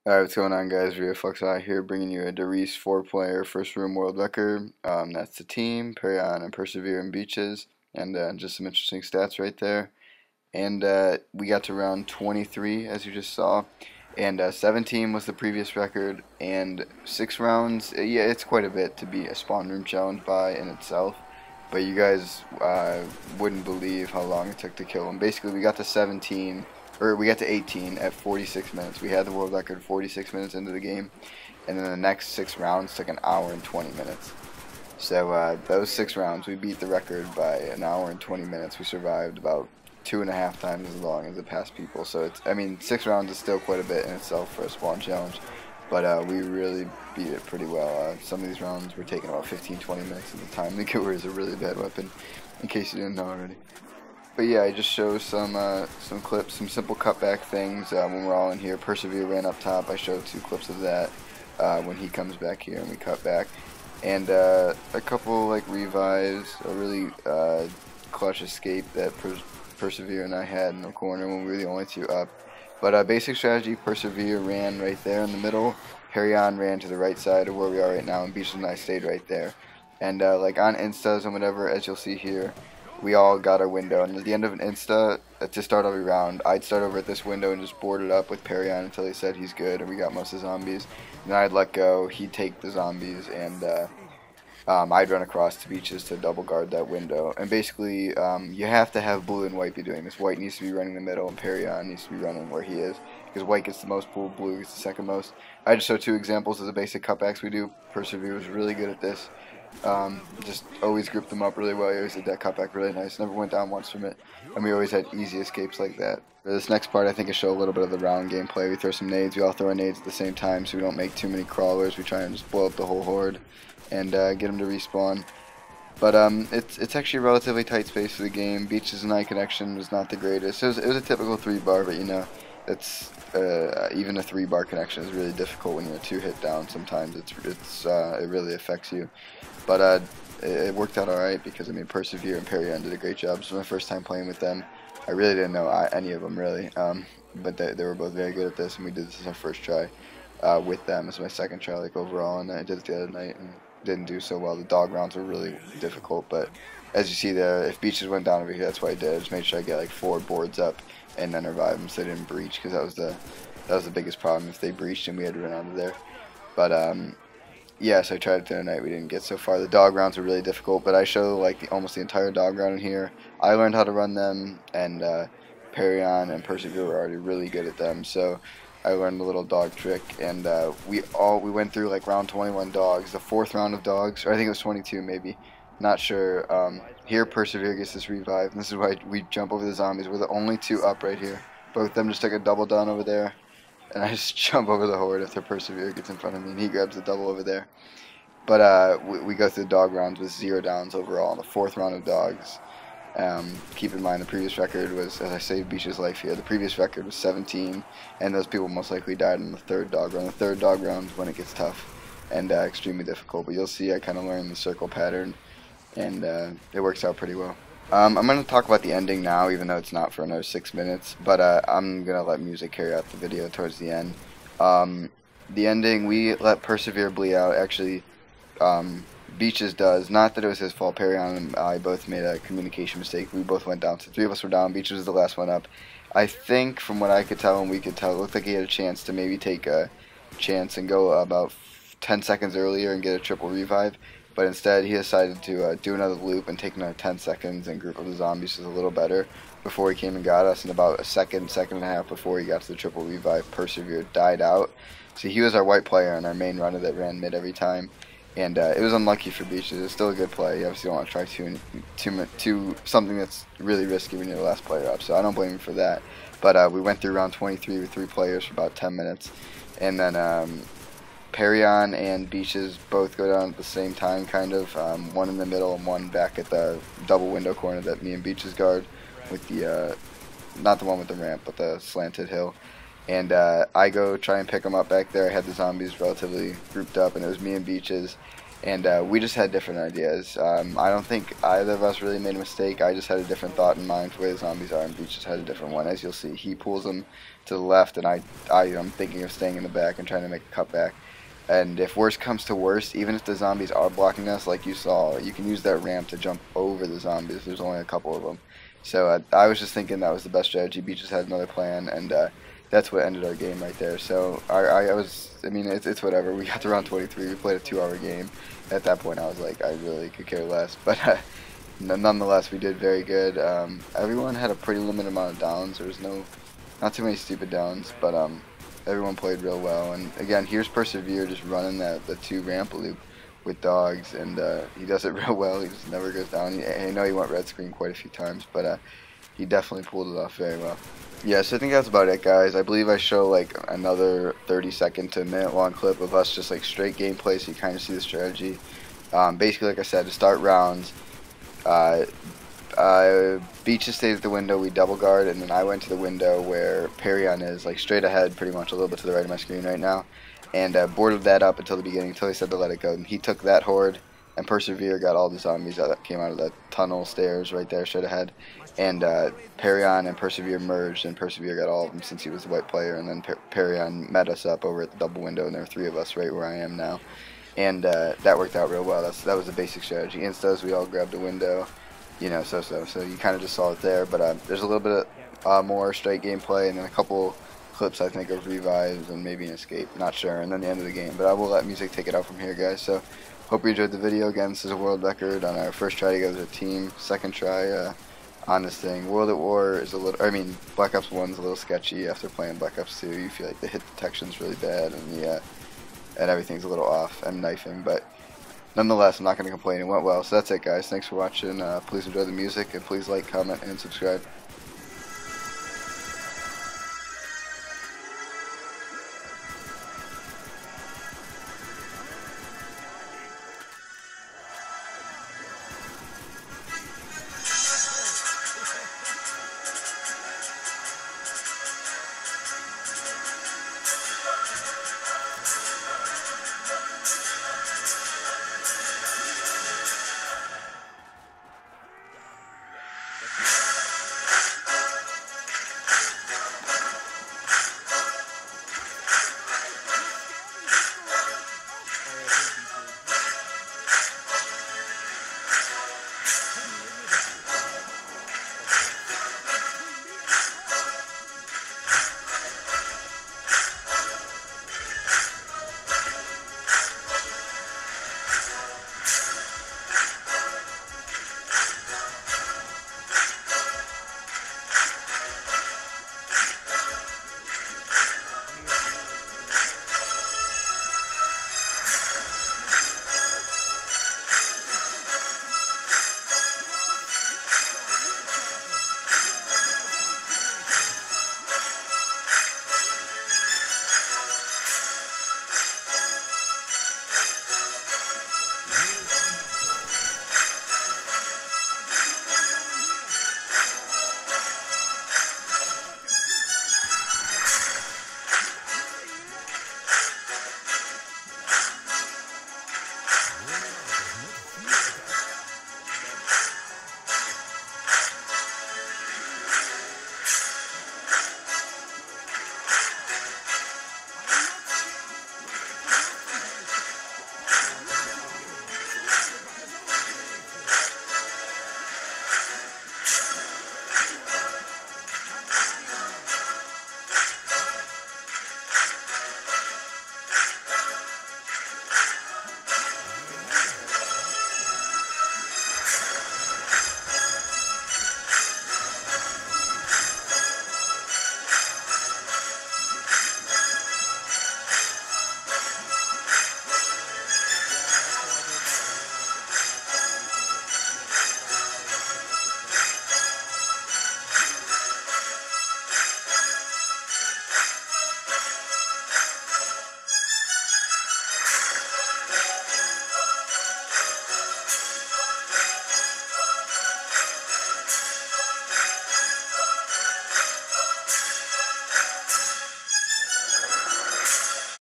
Alright, what's going on, guys? Reise out here bringing you a Reise 4-player first room world record. That's the team, Parry and Purrsevere and Beaches, and just some interesting stats right there. And we got to round 23, as you just saw, and 17 was the previous record, and 6 rounds, yeah, it's quite a bit to be a spawn room challenge by in itself, but you guys wouldn't believe how long it took to kill him. Basically, we got to 17, or we got to 18 at 46 minutes. We had the world record 46 minutes into the game, and then the next 6 rounds took an hour and 20 minutes. So those 6 rounds, we beat the record by an hour and 20 minutes. We survived about 2.5 times as long as the past people. So it's, I mean, 6 rounds is still quite a bit in itself for a spawn challenge, but we really beat it pretty well. Some of these rounds were taking about 15-20 minutes at the time. The killer is a really bad weapon, in case you didn't know already. But yeah, I just show some clips, some simple cutback things when we're all in here. Purrsevere ran up top. I showed 2 clips of that when he comes back here and we cut back, and a couple like revives, a really clutch escape that Purrsevere and I had in the corner when we were the only 2 up. But basic strategy: Purrsevere ran right there in the middle. Parry ran to the right side of where we are right now, and Beaches and I stayed right there. And like on instas and whatever, as you'll see here, we all got our window, and at the end of an insta, to start every round, I'd start over at this window and just board it up with Parry until he said he's good, and we got most of the zombies. And then I'd let go, he'd take the zombies, and I'd run across to Beaches to double guard that window. And basically, you have to have blue and white be doing this. White needs to be running the middle, and Parry needs to be running where he is, because white gets the most pool, blue gets the second most. I just show 2 examples of the basic cutbacks we do. Purrsevere was really good at this. Just always grouped them up really well. He always did that cutback really nice. Never went down once from it. And we always had easy escapes like that. For this next part, I think I show a little bit of the round gameplay. We throw some nades. We all throw our nades at the same time so we don't make too many crawlers. We try and just blow up the whole horde and get them to respawn. But it's actually a relatively tight space for the game. Beaches and I connection was not the greatest. It was a typical 3-bar, but you know, it's even a 3-bar connection is really difficult when you're 2 hit down. Sometimes it really affects you. But it worked out alright because, I mean, Purrsevere and Parry did a great job. This was my first time playing with them. I really didn't know any of them, really. But they were both very good at this, and we did this as our first try with them. This was my second try, like, overall, and I did it the other night and didn't do so well. The dog rounds were really difficult, but as you see there, if Beaches went down over here, that's what I did. I just made sure I get, like, 4 boards up and then revive them so they didn't breach, because that was the biggest problem. If they breached and we had to run out of there. But, yeah, so I tried it the other night. We didn't get so far. The dog rounds were really difficult, but I show like almost the entire dog round in here. I learned how to run them, and Parry and Purrsevere were already really good at them. So I learned a little dog trick, and we went through like round 21 dogs. The 4th round of dogs, or I think it was 22 maybe. Not sure. Here Purrsevere gets this revive, and this is why we jump over the zombies. We're the only 2 up right here. Both of them just took a double down over there. And I just jump over the horde after Purrsevere gets in front of me, and he grabs the double over there. But we go through the dog rounds with 0 downs overall in the 4th round of dogs. Keep in mind the previous record was, as I saved Beach's life here, the previous record was 17, and those people most likely died in the 3rd dog round. The 3rd dog round is when it gets tough and extremely difficult, but you'll see I kind of learned the circle pattern, and it works out pretty well. I'm going to talk about the ending now, even though it's not for another 6 minutes, but I'm going to let music carry out the video towards the end. The ending, we let Purrsevere bleed out. Actually, Beaches does. Not that it was his fault. Parry and I both made a communication mistake. We both went down, so 3 of us were down. Beaches was the last one up. I think, from what I could tell and we could tell, it looked like he had a chance to maybe take a chance and go about 10 seconds earlier and get a triple revive. But instead, he decided to do another loop and take another 10 seconds and group up the zombies a little better before he came and got us. And about a second and a half before he got to the triple revive, Purrsevere died out. So he was our white player on our main runner that ran mid every time. And it was unlucky for Beaches. It's still a good play. You obviously don't want to try something that's really risky when you're the last player up. So I don't blame him for that. But we went through round 23 with 3 players for about 10 minutes. And then Parry and Beaches both go down at the same time, kind of. One in the middle and one back at the double window corner that me and Beaches guard with the, not the one with the ramp, but the slanted hill. And I go try and pick them up back there. I had the zombies relatively grouped up, and it was me and Beaches. And we just had different ideas. I don't think either of us really made a mistake. I just had a different thought in mind for where the zombies are, and Beach just had a different one. As you'll see, he pulls them to the left, and I'm thinking of staying in the back and trying to make a cutback. And if worst comes to worst, even if the zombies are blocking us, like you saw, you can use that ramp to jump over the zombies. There's only a couple of them. So I was just thinking that was the best strategy. Beaches had another plan, and that's what ended our game right there. So I mean, it's whatever. We got to round 23. We played a 2-hour game. At that point, I was like, I really could care less. But nonetheless, we did very good. Everyone had a pretty limited amount of downs. There was not too many stupid downs, but everyone played real well. And again, here's Purrsevere just running the 2 ramp loop with dogs, and he does it real well. He just never goes down. I know he went red screen quite a few times, but he definitely pulled it off very well. Yeah, so I think that's about it, guys. I believe I show like another 30-second to a minute long clip of us just like straight gameplay, so you kind of see the strategy. Basically, like I said, to start rounds, Beaches stayed at the window, we double guard, and then I went to the window where Parry is, like straight ahead, pretty much a little bit to the right of my screen right now, and boarded that up until the beginning, until he said to let it go. And he took that horde, and Purrsevere got all the zombies that came out of that tunnel stairs right there straight ahead, and Parry and Purrsevere merged, and Purrsevere got all of them since he was the white player, and then Parry met us up over at the double window, and there were 3 of us right where I am now, and that worked out real well. That was the basic strategy. Instas, we all grabbed a window, you know, so you kind of just saw it there, but there's a little bit of more straight gameplay, and then a couple clips I think of revives and maybe an escape, not sure, and then the end of the game. But I will let music take it out from here, guys. So hope you enjoyed the video. Again, this is a world record on our first try together as a team, second try on this thing. World at War is Black Ops 1 is a little sketchy. After playing Black Ops 2, you feel like the hit detection's really bad, and and everything's a little off, and knifing, but nonetheless, I'm not going to complain. It went well. So that's it, guys. Thanks for watching. Please enjoy the music, and please like, comment, and subscribe.